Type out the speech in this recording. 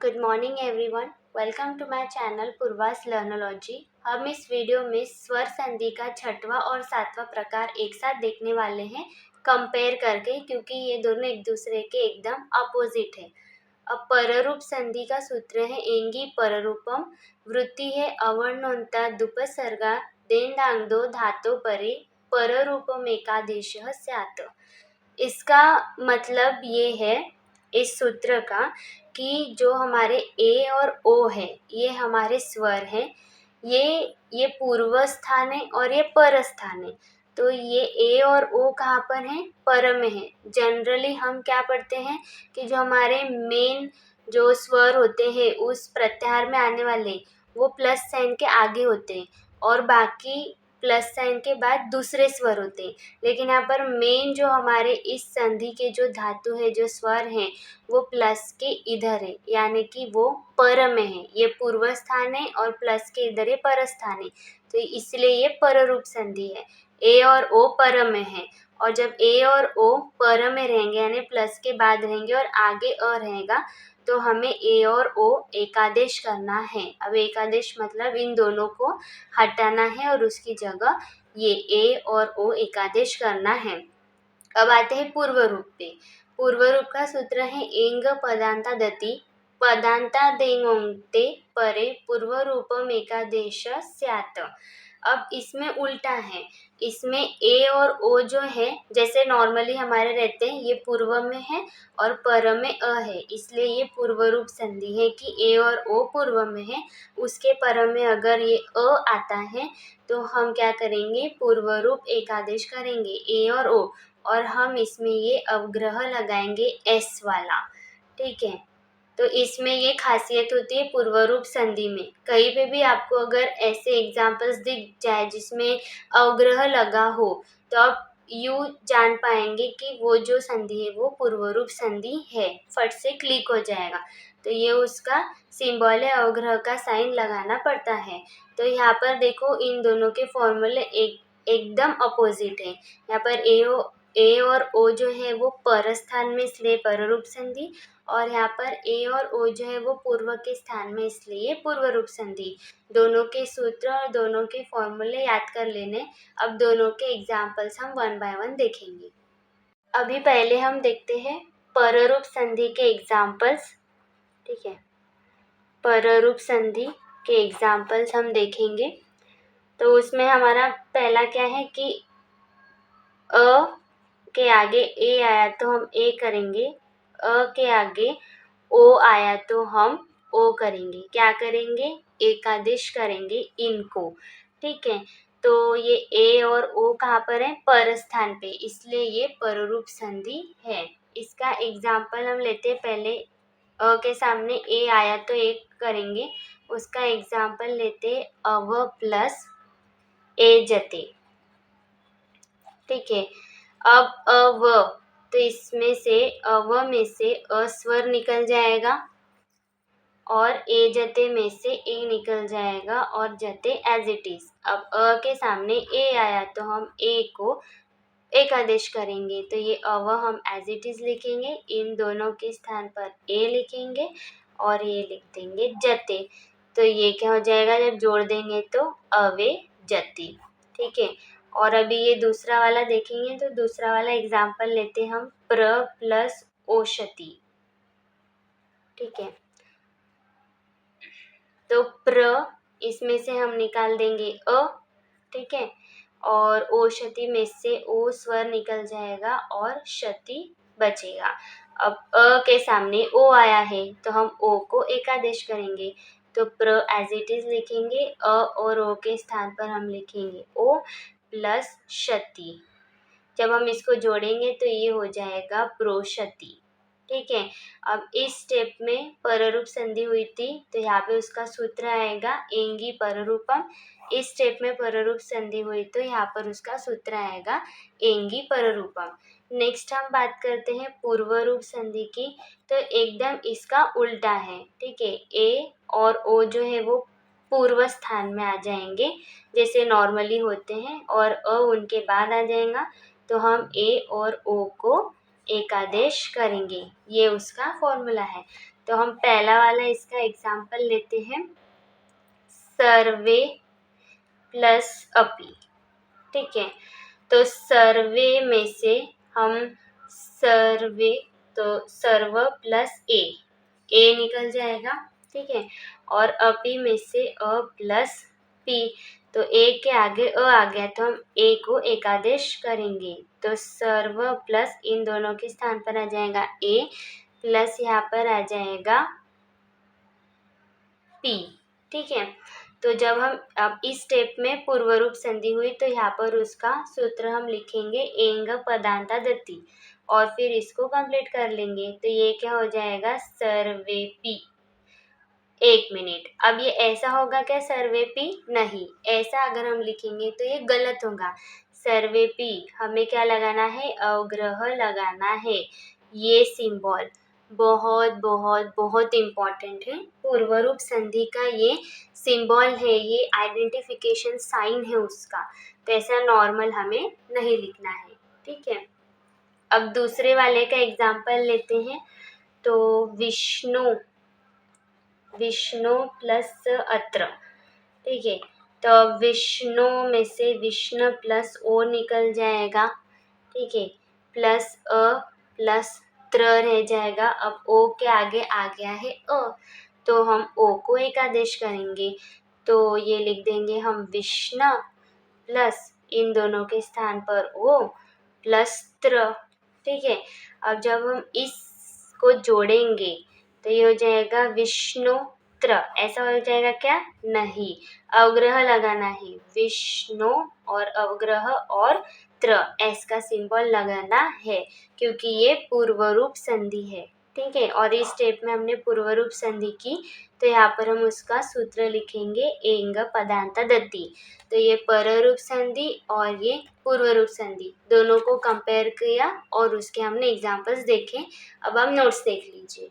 Good morning everyone, welcome to my channel Purva's Learnology. हम इस video में स्वर संधि का छठवां और सातवां प्रकार एक साथ देखने वाले हैं कंपेयर करके, क्योंकि ये दोनों एक दूसरे के एकदम अपोजिट है। अब पररूप संधि का सूत्र है एंगी पररूपम, वृत्ति है अवर्णोन्ता दुपसर्गा देंदांगदो धातो परे पररूपम एकादेश स्यात्। इसका मतलब ये है इस सूत्र का कि जो हमारे ए और ओ है ये हमारे स्वर हैं। ये पूर्व स्थान है और ये पर स्थान है। तो ये ए और ओ कहाँ पर है? पर में है। जनरली हम क्या पढ़ते हैं कि जो हमारे मेन जो स्वर होते हैं उस प्रत्याहार में आने वाले वो प्लस साइन के आगे होते हैं और बाकी प्लस साइन के बाद दूसरे स्वर होते हैं। लेकिन यहाँ पर मेन जो हमारे इस संधि के जो धातु है, जो स्वर हैं, वो प्लस के इधर है, यानी कि वो पर में है। ये पूर्व स्थान है और प्लस के इधर है पर स्थान है, तो इसलिए ये पररूप संधि है। ए और ओ पर में है, और जब ए और ओ पर में रहेंगे यानी प्लस के बाद रहेंगे और आगे अ रहेगा, तो हमें ए और ओ एकादेश करना है। अब एकादेश मतलब इन दोनों को हटाना है और उसकी जगह ये ए और ओ एकादेश करना है। अब आते हैं पूर्व रूप पे। पूर्व रूप का सूत्र है एंग पदांता दति पदांता देंगोंगते परे पूर्व रूपम एकादेश स्यात्। अब इसमें उल्टा है, इसमें ए और ओ जो है जैसे नॉर्मली हमारे रहते हैं ये पूर्व में है और पर में अ है, इसलिए ये पूर्व रूप संधि है कि ए और ओ पूर्व में है, उसके पर में अगर ये अ आता है तो हम क्या करेंगे? पूर्व रूप एकादेश करेंगे ए और हम इसमें ये अवग्रह लगाएंगे एस वाला। ठीक है, तो इसमें ये खासियत होती है पूर्व रूप संधि में। कहीं पे भी आपको अगर ऐसे एग्जाम्पल्स दिख जाए जिसमें अवग्रह लगा हो तो आप यूँ जान पाएंगे कि वो जो संधि है वो पूर्व रूप संधि है, फट से क्लिक हो जाएगा। तो ये उसका सिंबल है, अवग्रह का साइन लगाना पड़ता है। तो यहाँ पर देखो इन दोनों के फॉर्मूले एकदम अपोजिट है। यहाँ पर ए और ओ जो है वो पर स्थान में, इसलिए पररूप संधि, और यहाँ पर ए और ओ जो है वो पूर्व के स्थान में, इसलिए पूर्व रूप संधि। दोनों के सूत्र और दोनों के फॉर्मूले याद कर लेने। अब दोनों के एग्जाम्पल्स हम वन बाय वन देखेंगे। अभी पहले हम देखते हैं पररूप संधि के एग्जाम्पल्स। ठीक है, पररूप संधि के एग्जाम्पल्स हम देखेंगे। तो उसमें हमारा पहला क्या है कि अ के आगे ए आया तो हम ए करेंगे, अ के आगे ओ आया तो हम ओ करेंगे। क्या करेंगे? एकादेश करेंगे इनको। ठीक है, तो ये ए और ओ कहाँ पर है? पर स्थान पे, इसलिए ये पररूप संधि है। इसका एग्जाम्पल हम लेते हैं। पहले अ के सामने ए आया तो एक करेंगे, उसका एग्जाम्पल लेते अव प्लस ए जते। ठीक है, अब अव, तो इसमें से अव में से अ स्वर निकल जाएगा और ए जते में से ए निकल जाएगा और जते एज इट इज। अब अ के सामने ए आया तो हम ए को एकादेश करेंगे, तो ये अव हम एज इट इज लिखेंगे, इन दोनों के स्थान पर ए लिखेंगे और ये लिख देंगे जते। तो ये क्या हो जाएगा? जब जोड़ देंगे तो अवे जति। ठीक है, और अभी ये दूसरा वाला देखेंगे। तो दूसरा वाला एग्जाम्पल लेते हम प्र प्लस ओषति। ठीक है, तो प्र इसमें से हम निकाल देंगे अ। ठीक है, और ओषति में से ओ स्वर निकल जाएगा और क्षति बचेगा। अब अ के सामने ओ आया है तो हम ओ को एकादेश करेंगे, तो प्र एज इट इज लिखेंगे, अ और ओ के स्थान पर हम लिखेंगे ओ प्लस क्षति। जब हम इसको जोड़ेंगे तो ये हो जाएगा प्रोषति। ठीक है, अब इस स्टेप में पररूप संधि हुई थी तो यहाँ पे उसका सूत्र आएगा एंगी पररूपम। इस स्टेप में पररूप संधि हुई तो यहाँ पर उसका सूत्र आएगा एंगी पररूपम। नेक्स्ट हम बात करते हैं पूर्व रूप संधि की। तो एकदम इसका उल्टा है। ठीक है, ए और ओ जो है वो पूर्व स्थान में आ जाएंगे जैसे नॉर्मली होते हैं, और अ उनके बाद आ जाएगा, तो हम ए और ओ को एकादेश करेंगे। ये उसका फॉर्मूला है। तो हम पहला वाला इसका एग्जाम्पल लेते हैं, सर्वे प्लस अपी। ठीक है, तो सर्वे में से हम सर्वे, तो सर्व प्लस ए निकल जाएगा। ठीक है, और अपी में से अ प्लस पी, तो ए के आगे अ आ गया तो हम ए को एकादेश करेंगे, तो सर्व प्लस इन दोनों के स्थान पर आ जाएगा ए प्लस यहाँ पर आ जाएगा पी। ठीक है, तो जब हम अब इस स्टेप में पूर्व रूप संधि हुई तो यहाँ पर उसका सूत्र हम लिखेंगे एंग पदांता दत्ती, और फिर इसको कंप्लीट कर लेंगे, तो ये क्या हो जाएगा, सर्वेपी। एक मिनट, अब ये ऐसा होगा क्या सर्वेपी? नहीं, ऐसा अगर हम लिखेंगे तो ये गलत होगा। सर्वेपी हमें क्या लगाना है, अवग्रह लगाना है। ये सिंबल बहुत बहुत बहुत इम्पॉर्टेंट है, पूर्व रूप संधि का ये सिंबल है, ये आइडेंटिफिकेशन साइन है उसका, तो ऐसा नॉर्मल हमें नहीं लिखना है। ठीक है, अब दूसरे वाले का एग्जाम्पल लेते हैं, तो विष्णु प्लस अत्र। ठीक है, तो विष्णु में से विष्णु प्लस ओ निकल जाएगा। ठीक है, प्लस अ प्लस त्र रह जाएगा। अब ओ के आगे आ गया है अ, तो हम ओ को एक आदेश करेंगे, तो ये लिख देंगे हम विष्णु प्लस इन दोनों के स्थान पर ओ प्लस त्र। ठीक है, अब जब हम इसको जोड़ेंगे तो ये हो जाएगा विष्णु त्र, ऐसा हो जाएगा क्या? नहीं, अवग्रह लगाना है, विष्णु और अवग्रह और त्र एस का सिंबल लगाना है, क्योंकि ये पूर्व रूप संधि है। ठीक है, और इस स्टेप में हमने पूर्व रूप संधि की, तो यहाँ पर हम उसका सूत्र लिखेंगे एंग पदांता दत्ती। तो ये पर रूप संधि और ये पूर्व रूप संधि दोनों को कंपेयर किया और उसके हमने एग्जाम्पल्स देखे। अब हम नोट्स देख लीजिए।